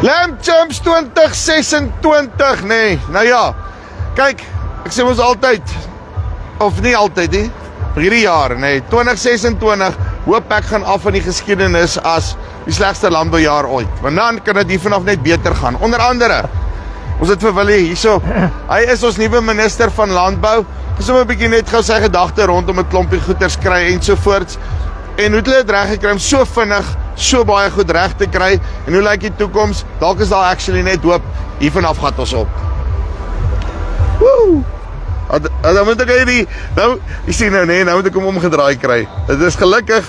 Lamb Champs 2026, nee. Nou ja, kyk, ek sê ons altyd, of nie altyd nie, hierdie jaar, nee, 2026, hoop ek gaan af in die geskiedenis as die slegste landboujaar ooit. Want dan kan dit hier vanaf net beter gaan. Onder andere, ons het vir Willie hierso, hy is ons nuwe minister van landbou, ons het 'n bietjie net gou sy gedagte rondom 'n klompie goeters kry ensovoorts. En hoe het hulle dit reg gekry om so vinnig, so baie goed reg te kry, en hoe lyk die toekoms? Dalk is daar actually net hoop, hier vanaf gaan ons op. Woe! Dan moet ek hierdie, nou, jy sien nou nee, nou moet ek hom omgedraai kry. Dit is gelukkig,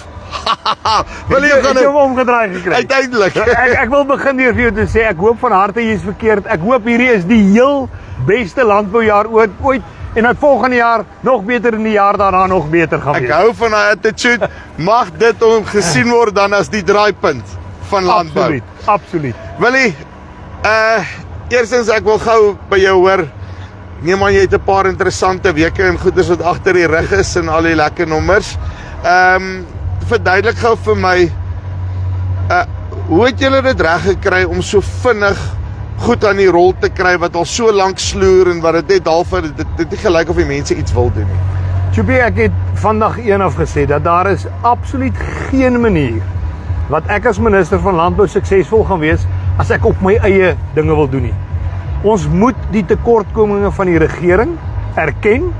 wil jy gaan hom omgedraai gekry? Uiteindelik. Ek wil begin hier vir jou te sê, ek hoop van harte jy is verkeerd, ek hoop hierdie is die heel beste landboujaar ooit, en dat volgende jaar nog beter en die jaar daarna nog beter gaan wees. Ek hou van die attitude, mag dit gesien word dan as die draaipunt van landbou. Absoluut. Willie, eerstens ek wil gou by jou hoor, neem aan jy het 'n paar interessante weke en goeders wat agter die rug is en al die lekker nommers. Verduidelik gou vir my, hoe het julle dit reg gekry om so vinnig goed aan die rol te kry, wat al so lank sloer en wat dit net half, dit nie gelyk of die mense iets wil doen nie. Tjubie, ek het vandag een af gesê, dat daar is absoluut geen manier, wat ek as minister van landbou suksesvol gaan wees, as ek op my eie dinge wil doen nie. Ons moet die tekortkominge van die regering erken,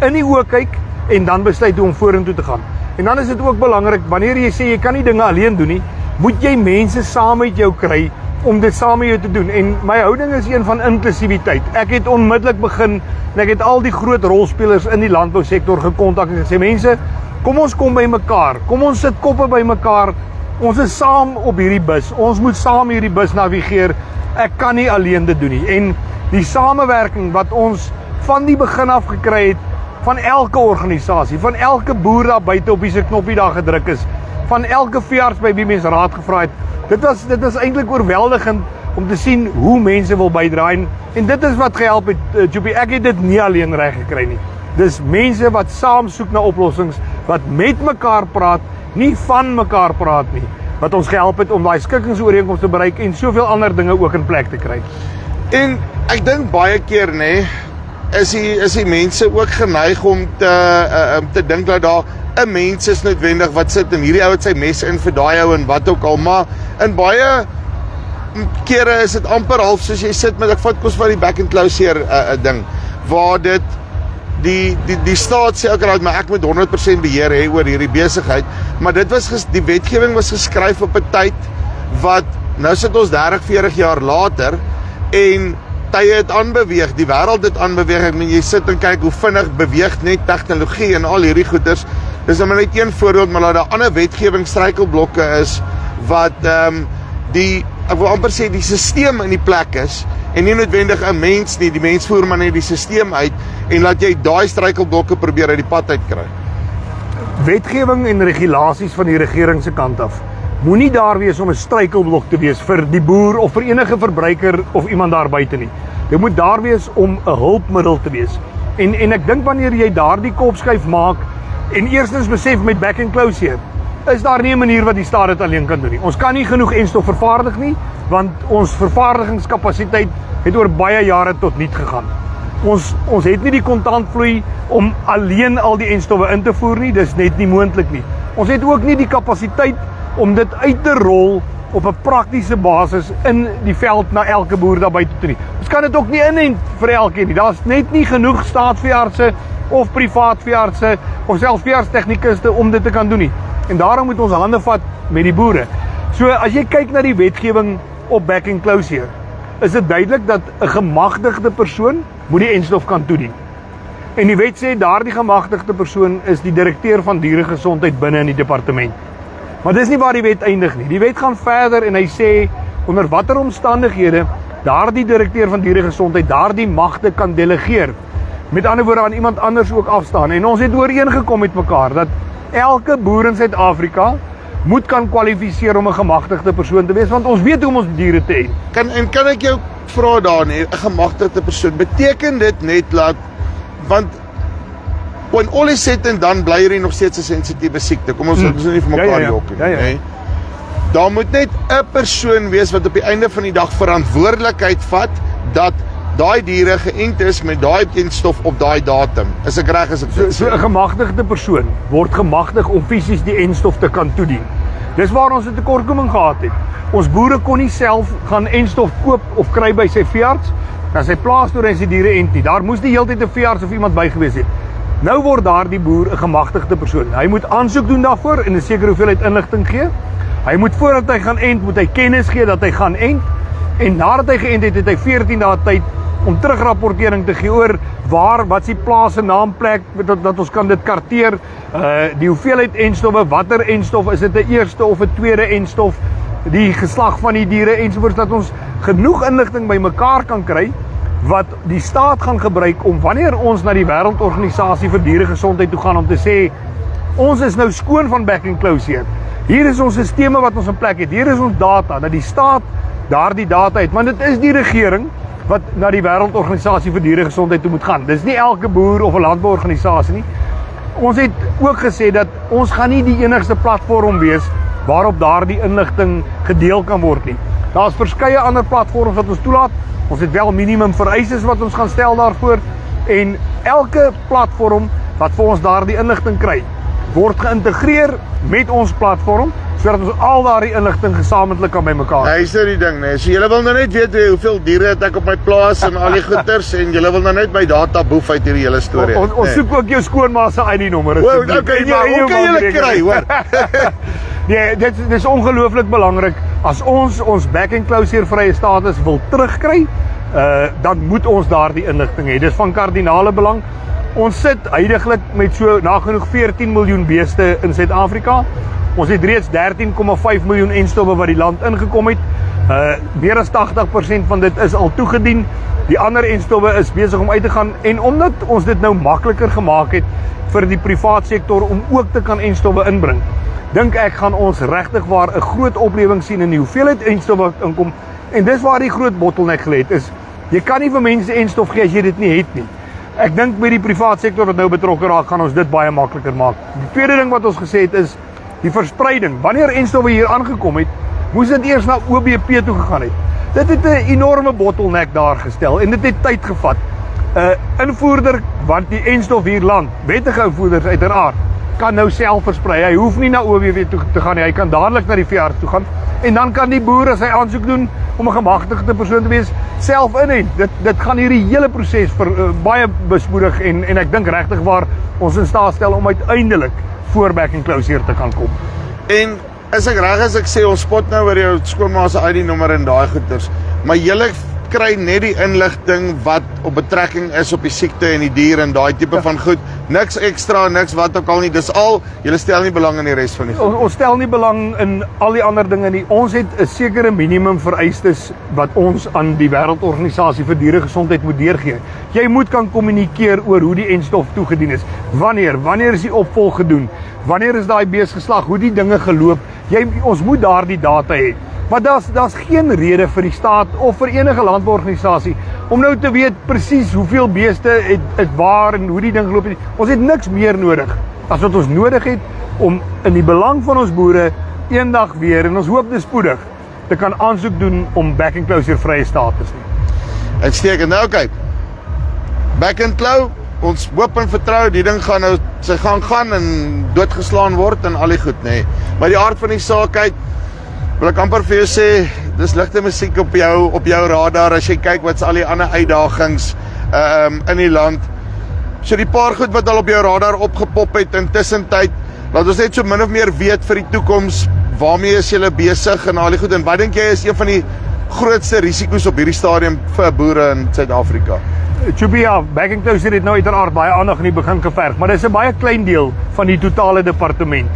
in die oë kyk, en dan besluit hoe om vorentoe te gaan. En dan is dit ook belangrik, wanneer jy sê, jy kan nie dinge alleen doen nie, moet jy mense saam met jou kry, om dit saam met jou te doen. En my houding is een van inklusiwiteit. Ek het onmiddellik begin, en ek het al die groot rolspelers in die landbousektor gekontak en gesê, mense, kom ons kom by mekaar, kom ons sit koppe by mekaar, ons is saam op hierdie bus, ons moet saam hierdie bus navigeer, ek kan nie alleen dit doen nie. En die samewerking wat ons van die begin af gekry het, van elke organisasie, van elke boer daar buite op wie se knoppie daar gedruk is, van elke veearts by wie mens raad gevra het, dit is eintlik oorweldigend om te sien hoe mense wil bydra, en dit is wat gehelp het, Jopie, ek het dit nie alleen reg gekry nie. Dis mense wat saam soek na oplossings, wat met mekaar praat, nie van mekaar praat nie, wat ons gehelp het om daai skikkingsooreenkoms te bereik en soveel ander dinge ook in plek te kry. En ek dink baie keer, nee, is die mense ook geneig om te dink dat daar 'n mens is noodwendig wat sit en hierdie ou het sy mes in vir daai ou en wat ook al, maar in baie kere is dit amper half soos jy sit met, ek vat kos van die back and close hier ding, waar dit die staat sê ook maar ek moet 100% beheer hê oor hierdie besigheid, maar dit was die wetgewing was geskryf op 'n tyd wat nou sit ons 30-40 jaar later en tye het aanbeweeg, die wêreld het aanbeweeg. Ek meen jy sit en kyk hoe vinnig beweeg net tegnologie en al hierdie goeders. Dis nou net een voorbeeld, maar daar ander wetgewing struikelblokke is wat ek wil amper sê die stelsel in die plek is en nie noodwendig 'n mens nie, die mens voer maar net die stelsel uit en laat jy daai struikelblokke probeer uit die pad uitkry. Wetgewing en regulasies van die regering se kant af moenie daar wees om 'n struikelblok te wees vir die boer of vir enige verbruiker of iemand daar buite nie. Dit moet daar wees om 'n hulpmiddel te wees. En ek dink wanneer jy daardie kopskuif maak en eerstens besef met back and close hier, is daar nie 'n manier wat die staat dit alleen kan doen nie. Ons kan nie genoeg enstof vervaardig nie, want ons vervaardigingskapasiteit het oor baie jare tot niet gegaan. Ons het nie die kontantvloei om alleen al die enstowwe in te voer nie, dis net nie moontlik nie. Ons het ook nie die kapasiteit om dit uit te rol op 'n praktiese basis in die veld na elke boer daar buite toe nie. Ons kan dit ook nie inent vir elkeen nie. Daar's net nie genoeg staatsveeartse of privaat veeartse of selfs veeartstegniekuste om dit te kan doen nie. En daarom moet ons hande vat met die boere. So as jy kyk na die wetgewing op back and close hier, is dit duidelik dat 'n gemagtigde persoon moet die enstof kan toedien. En die wet sê daardie gemagtigde persoon is die direkteur van dieregesondheid binne in die departement. Maar dis nie waar die wet eindig nie. Die wet gaan verder en hy sê onder watter omstandighede daardie direkteur van dieregesondheid daardie magte kan delegeer. Met ander woorde aan iemand anders ook afstaan. En ons het ooreengekom met mekaar dat elke boer in Suid-Afrika moet kan kwalifiseer om 'n gemagtigde persoon te wees, want ons weet hoe om ons diere te hê. Kan ek jou vra daar nie, 'n gemagtigde persoon, beteken dit net laat, want when all is said and done, bly hierdie nog steeds 'n sensitiewe siekte. Kom ons nie vir mekaar jok nie. Daar moet net 'n persoon wees wat op die einde van die dag verantwoordelikheid vat dat daai diere geënt is met daai bekendstof op daai datum. Is ek reg as ek dit So sê? 'n gemagtigde persoon word gemagtig om fisies die enstof te kan toedien. Dis waar ons 'n tekortkoming gehad het. Ons boere kon nie self gaan enstof koop of kry by sy veearts, dan sy plaas toe en sy diere ent nie. Daar moes die heeltyd 'n veearts of iemand by gewees het. Nou word daardie boer 'n gemagtigde persoon. Hy moet aansoek doen daarvoor en 'n sekere hoeveelheid inligting gee. Hy moet voordat hy gaan ent, moet hy kennis gee dat hy gaan ent. En nadat hy geënt het, het hy 14 dae tyd om terugrapportering te gee oor wat is die plaas se naamplek, dat ons kan dit karteer, die hoeveelheid enstowwe, watter enstof, is dit 'n eerste of 'n tweede enstof, die geslag van die diere ensovoorts, dat ons genoeg inligting bymekaar kan kry wat die staat gaan gebruik om wanneer ons na die Wêreldorganisasie vir Dieregesondheid toe gaan om te sê ons is nou skoon van back and close hier is ons sisteme wat ons in plek het, hier is ons data, dat die staat daardie data het, want dit is die regering wat na die Wêreldorganisasie vir Dieregesondheid toe moet gaan. Dis nie elke boer of 'n landbouorganisasie nie. Ons het ook gesê dat ons gaan nie die enigste platform wees waarop daardie inligting gedeel kan word nie. Daar's verskeie ander platforms wat ons toelaat. Ons het wel minimum vereistes wat ons gaan stel daarvoor en elke platform wat vir ons daardie inligting kry, word geïntegreer met ons platform sodat ons al daardie inligting gesamentlik kan bymekaar. Hy sê die ding, nee. So julle wil nou net weet hoeveel diere het ek op my plaas en al die goeters en julle wil nou net my data boef uit hierdie hele storie. Ons soek ook jou skoonma se ID-nommer. Okay, maar hoe kan julle kry, hoor? Nee, dit is ongelooflik belangrik. As ons back and close vrye status wil terugkry, dan moet ons daardie inligting hê. Dis van kardinale belang. Ons sit huidiglik met so nagenoeg 14 miljoen beeste in Suid-Afrika. Ons het reeds 13,5 miljoen enstowwe wat die land ingekom het. Meer as 80% van dit is al toegedien. Die ander enstowwe is besig om uit te gaan en omdat ons dit nou makliker gemaak het vir die privaat sektor om ook te kan enstowwe inbring, dink ek gaan ons regtig waar 'n groot oplewing sien in die hoeveelheid enstowwe wat inkom. En dis waar die groot bottleneck gelê het, is jy kan nie vir mense enstof gee as jy dit nie het nie. Ek dink met die privaat sektor wat nou betrokke raak, gaan ons dit baie makliker maak. Die tweede ding wat ons gesê het is die verspreiding. Wanneer enstowwe hier aangekom het, moes dit eers na OBP toe gegaan het. Dit het 'n enorme bottleneck daar gestel en dit het tyd gevat. 'n Invoerder wat die enstof hier land, wettige invoerders uiteraard, kan nou self versprei. Hy hoef nie na OBP toe te gaan nie. Hy kan dadelik na die veearts toe gaan en dan kan die boer as hy aansoek doen om 'n gemagtigde persoon te wees, self inent. Dit gaan hierdie hele proses baie bespoedig en ek dink regtig waar ons in staat stel om uiteindelik voor back and close hier te kan kom. En is ek reg as ek sê ons spot nou oor jou skoonma se ID-nommer en daai goeters, maar julle kry net die inligting wat op betrekking is op die siekte en die dier en daai tipe van goed. Niks ekstra, niks wat ook al nie. Dis al, julle stel nie belang in die res van die goed. Ons stel nie belang in al die ander dinge nie. Ons het 'n sekere minimum vereistes wat ons aan die Wêreldorganisasie vir Dieregesondheid moet deurgee. Jy moet kan kommunikeer oor hoe die enstof toegedien is. Wanneer is die opvolg gedoen? Wanneer is daai bees geslag? Hoe die dinge geloop? Ons moet daardie data hê. Maar daar's geen rede vir die staat of vir enige landbouorganisasie om nou te weet presies hoeveel beeste het waar en hoe die ding geloop het. Ons het niks meer nodig as wat ons nodig het om in die belang van ons boere eendag weer, en ons hoop dit spoedig, te kan aansoek doen om back and close vrye status nie. Uitstekend. Nou oké. Back and close, ons hoop en vertrou die ding gaan nou sy gang gaan en doodgeslaan word en al die goed, nê. Maar die aard van die saak, kyk, wil ek amper vir jou sê, dis ligte musiek op jou radar as jy kyk wat's al die ander uitdagings in die land. So die paar goed wat al op jou radar opgepop het intussen tyd, laat ons net so min of meer weet vir die toekoms, waarmee is julle besig en al die goed, en wat dink jy is een van die grootste risiko's op hierdie stadium vir boere in Suid-Afrika? Chubia, back and close het nou uiteraard baie aandag in die begin geverg, maar dis 'n baie klein deel van die totale departement.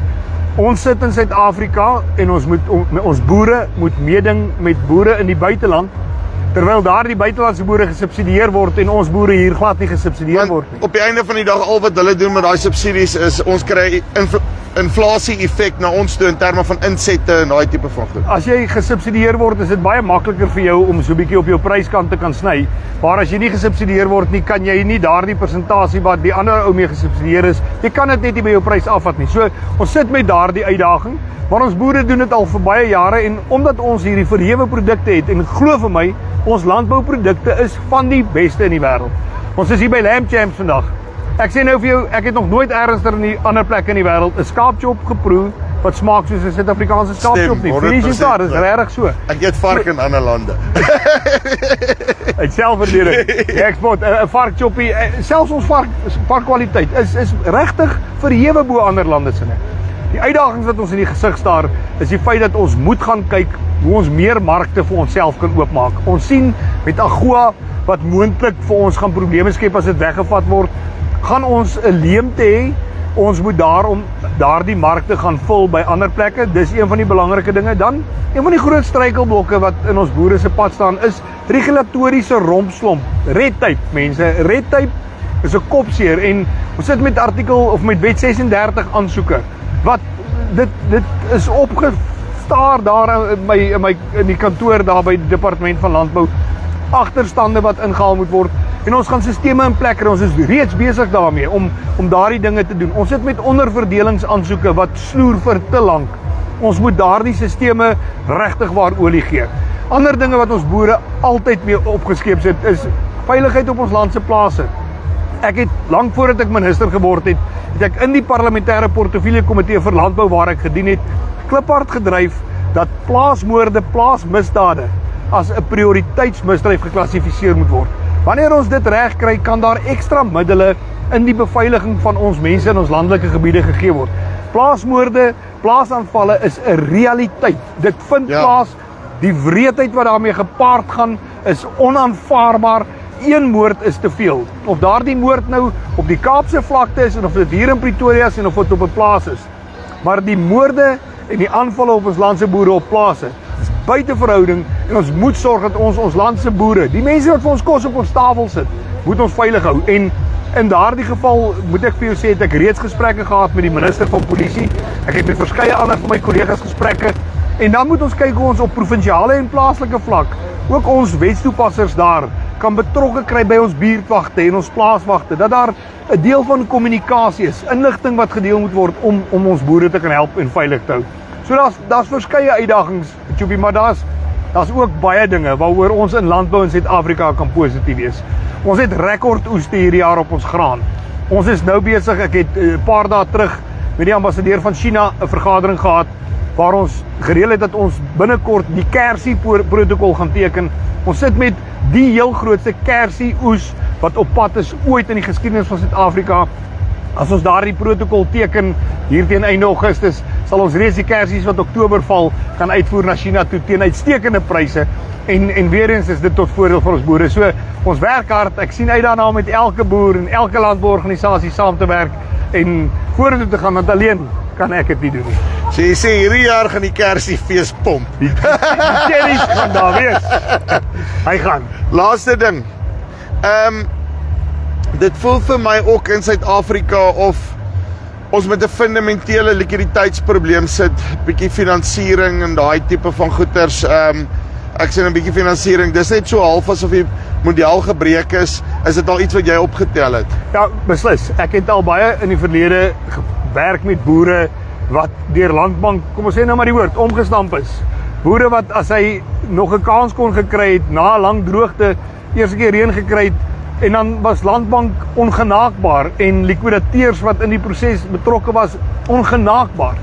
Ons sit in Suid-Afrika en ons boere moet meeding met boere in die buiteland, terwyl daar die buitelandse boere gesubsidieer word en ons boere hier glad nie gesubsidieer word nie. Op die einde van die dag al wat hulle doen met daai subsidies is ons kry inflasie-effek na ons toe in terme van insette en daai tipe van goed. As jy gesubsidieer word, is dit baie makliker vir jou om so 'n bietjie op jou pryskant te kan sny. Maar as jy nie gesubsidieer word nie, kan jy nie daardie persentasie wat die ander ou mee gesubsidieer is, jy kan dit net nie by jou prys afvat nie. So ons sit met daardie uitdaging, maar ons boere doen dit al vir baie jare en omdat ons hierdie verhewe produkte het en glo vir my, ons landbouprodukte is van die beste in die wêreld. Ons is hier by Lamb Champs vandag. Ek sê nou vir jou, ek het nog nooit ernstiger in die ander plekke in die wêreld 'n skaapchop geproe wat smaak soos 'n Suid-Afrikaanse skaapchop nie. Finish is daar, dis regtig so. Ek eet vark in ander lande. Uit selfverdediging. Die export 'n varkchoppie, selfs ons varkkwaliteit is regtig verhewe bo ander lande se. Die uitdagings wat ons in die gesig staar is die feit dat ons moet gaan kyk hoe ons meer markte vir onsself kan oopmaak. Ons sien met AGOA wat moontlik vir ons gaan probleme skep as dit weggevat word, gaan ons 'n leemte hê. Ons moet daarom daardie markte gaan vul by ander plekke. Dis een van die belangrike dinge. Dan een van die groot struikelblokke wat in ons boere se pad staan is regulatoriese rompslomp. Red tape, mense. Red tape is 'n kopseer en ons sit met artikel of met wet 36 aansoeke. Wat dit is opgestaar daar in die kantoor daar by die departement van landbou. Agterstande wat ingehaal moet word en ons gaan sisteme in plek kry. Ons is reeds besig daarmee om daardie dinge te doen. Ons sit met onderverdelingsaansoeke wat sloer vir te lank. Ons moet daardie sisteme regtig waar olie gee. Ander dinge wat ons boere altyd mee opgeskeep sit is veiligheid op ons land se plase. Ek het lank voordat ek minister geword het ek in die parlementêre portefeulje komitee vir landbou waar ek gedien het, kliphard gedryf dat plaasmoorde, plaasmisdade as 'n prioriteitsmisdryf geklassifiseer moet word. Wanneer ons dit reg kry, kan daar ekstra middele in die beveiliging van ons mense in ons landelike gebiede gegee word. Plaasmoorde, plaasaanvalle is 'n realiteit. Dit vind plaas. Die wreedheid wat daarmee gepaard gaan is onaanvaarbaar. Een moord is te veel. Of daardie moord nou op die Kaapse vlakte is en of dit hier in Pretoria is en of dit op 'n plaas is. Maar die moorde en die aanvalle op ons landse boere op plase is buite verhouding en ons moet sorg dat ons landse boere, die mense wat vir ons kos op ons tafel sit, moet ons veilig hou. En in daardie geval moet ek vir jou sê, het ek reeds gesprekke gehad met die minister van polisie. Ek het met verskeie ander van my kollegas gesprekke. En dan moet ons kyk hoe ons op provinsiale en plaaslike vlak ook ons wetstoepassers daar kan betrokke kry by ons buurtwagte en ons plaaswagte, dat daar 'n deel van kommunikasie is, inligting wat gedeel moet word om ons boere te kan help en veilig te hou. So daar's verskeie uitdagings, Tjubie, maar daar's ook baie dinge waaroor ons in landbou in Suid-Afrika kan positief wees. Ons het rekordoeste hierdie jaar op ons graan. Ons is nou besig, ek het 'n paar dae terug met die ambassadeur van China 'n vergadering gehad waar ons gereël het dat ons binnekort die Kersie protokol gaan teken. Ons sit met die heel grootste Kersie oes wat op pad is ooit in die geskiedenis van Suid-Afrika. As ons daardie protokol teken hier teen einde Augustus, sal ons reeds die kersies wat Oktober val kan uitvoer na China toe teen uitstekende pryse en weer eens is dit tot voordeel vir ons boere. So ons werk hard. Ek sien uit daarna om met elke boer en elke landbouorganisasie saam te werk en vorentoe te gaan, want alleen kan ek dit nie doen nie. So jy sê hierdie jaar gaan die Kersiefees pomp. Die cherries gaan daar wees. Hy gaan. Laaste ding. Dit voel vir my ook in Suid-Afrika of ons met 'n fundamentele likwiditeitsprobleem sit, bietjie finansiering en daai tipe van goeders. Ek sê 'n bietjie finansiering, dis net so half asof die model gebreek is. Is dit al iets wat jy opgetel het? Ja, beslis. Ek het al baie in die verlede gewerk met boere wat deur Landbank, kom ons sê nou maar die woord, omgestamp is. Boere wat as hy nog 'n kans kon gekry het na 'n lang droogte, eerste keer reën gekry het, en dan was Landbank ongenaakbaar en likwidateurs wat in die proses betrokke was, ongenaakbaar.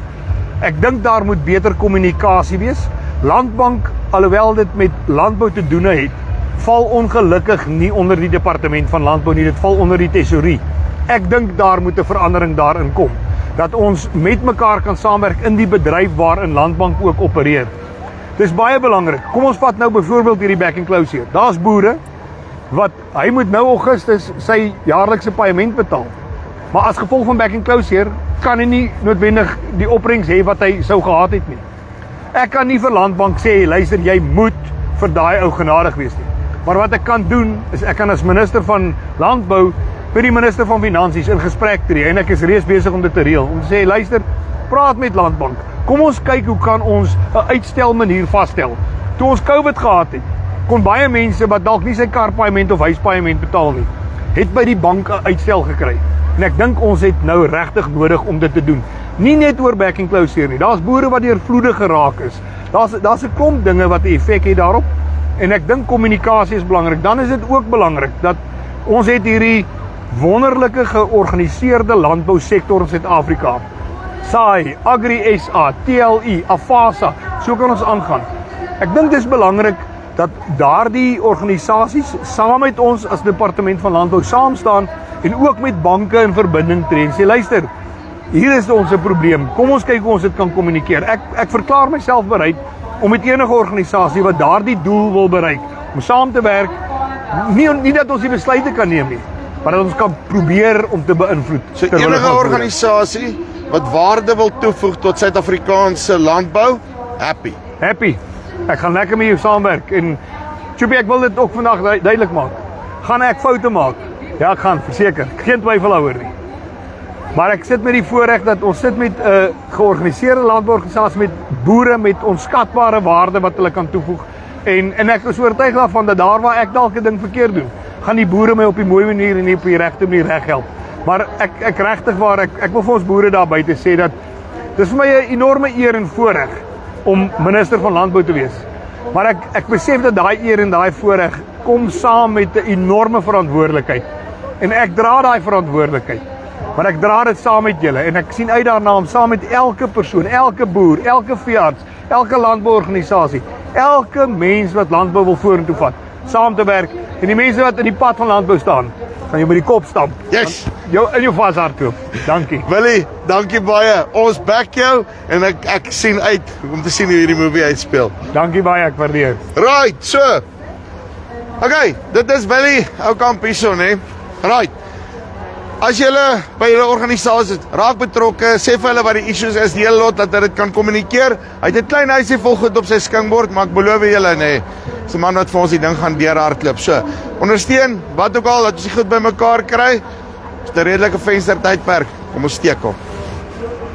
Ek dink daar moet beter kommunikasie wees. Landbank, alhoewel dit met landbou te doen het, val ongelukkig nie onder die departement van landbou nie, dit val onder die tesourie. Ek dink daar moet 'n verandering daarin kom, dat ons met mekaar kan saamwerk in die bedryf waarin Landbank ook opereer. Dis baie belangrik. Kom ons vat nou byvoorbeeld hierdie back and close hier. Daar's boere wat hy moet nou Augustus sy jaarlikse paaiement betaal. Maar as gevolg van back and close hier kan hy nie noodwendig die opbrengs hê wat hy sou gehad het nie. Ek kan nie vir Landbank sê, luister, jy moet vir daai ou genadig wees nie. Maar wat ek kan doen is ek kan as minister van landbou met die minister van finansies in gesprek tree en ek is reeds besig om dit te reël. Om te sê, luister, praat met Landbank. Kom ons kyk hoe kan ons 'n uitstelmanier vasstel. Toe ons COVID gehad het, kon baie mense wat dalk nie sy karpaaiement of huispaaiement betaal nie, het by die bank 'n uitstel gekry. En ek dink ons het nou regtig nodig om dit te doen. Nie net oor backing closure nie. Daar's boere wat deurvloedig geraak is. Daar's 'n klomp dinge wat 'n effek het daarop. En ek dink kommunikasie is belangrik. Dan is dit ook belangrik dat ons het hierdie wonderlike georganiseerde landbousektor in Suid-Afrika. SAI, Agri SA, TLI, Afasa, so kan ons aangaan. Ek dink dis belangrik dat daardie organisasies saam met ons as Departement van Landbou saam staan en ook met banke in verbinding tree en sê, luister, hier is ons 'n probleem. Kom ons kyk hoe ons dit kan kommunikeer. Ek verklaar myself bereid om met enige organisasie wat daardie doel wil bereik, om saam te werk, nie dat ons die besluite kan neem nie, maar dat ons kan probeer om te beïnvloed. So enige organisasie wat waarde wil toevoeg tot Suid-Afrikaanse landbou, happy. Happy. Ek gaan lekker met jou saamwerk en Tjopie, ek wil dit ook vandag duidelik maak. Gaan ek foute maak? Ja, ek gaan, verseker. Geen twyfel daaroor nie. Maar ek sit met die voorreg dat ons sit met 'n georganiseerde landbouorganisasie met boere met onskatbare waarde wat hulle kan toevoeg. En ek is oortuig daarvan dat daar waar ek dalk 'n ding verkeerd doen, gaan die boere my op die mooi manier en op die regte manier reghelp. Maar ek regtig waar ek wil vir ons boere daar buite sê dat dis vir my 'n enorme eer en voorreg om minister van landbou te wees. Maar ek besef dat daai eer en daai voorreg kom saam met 'n enorme verantwoordelikheid. En ek dra daai verantwoordelikheid. Maar ek dra dit saam met julle en ek sien uit daarna om saam met elke persoon, elke boer, elke veearts, elke landbouorganisasie, elke mens wat landbou wil vorentoe vat, saam te werk en die mense wat in die pad van landbou staan, gaan jy met die kop stamp. Yes. Jou in jou vashardloop. Dankie. Willie, dankie baie. Ons back jou en ek sien uit om te sien hoe hierdie movie uitspeel. Dankie baie, ek waardeer. Right, so. Okay, dit is Willie Oukamp hierso, né? Right. As julle by julle organisasies raak betrokke, sê vir hulle wat die issues is, die hele lot dat hulle dit kan kommunikeer. Hy het 'n klein huisie vol goed op sy skinkbord, maar ek beloof julle, nee, dis 'n man wat vir ons die ding gaan deurhardloop. So, ondersteun wat ook al dat ons dit goed bymekaar kry. Dis 'n redelike venstertydperk. Kom ons steek hom.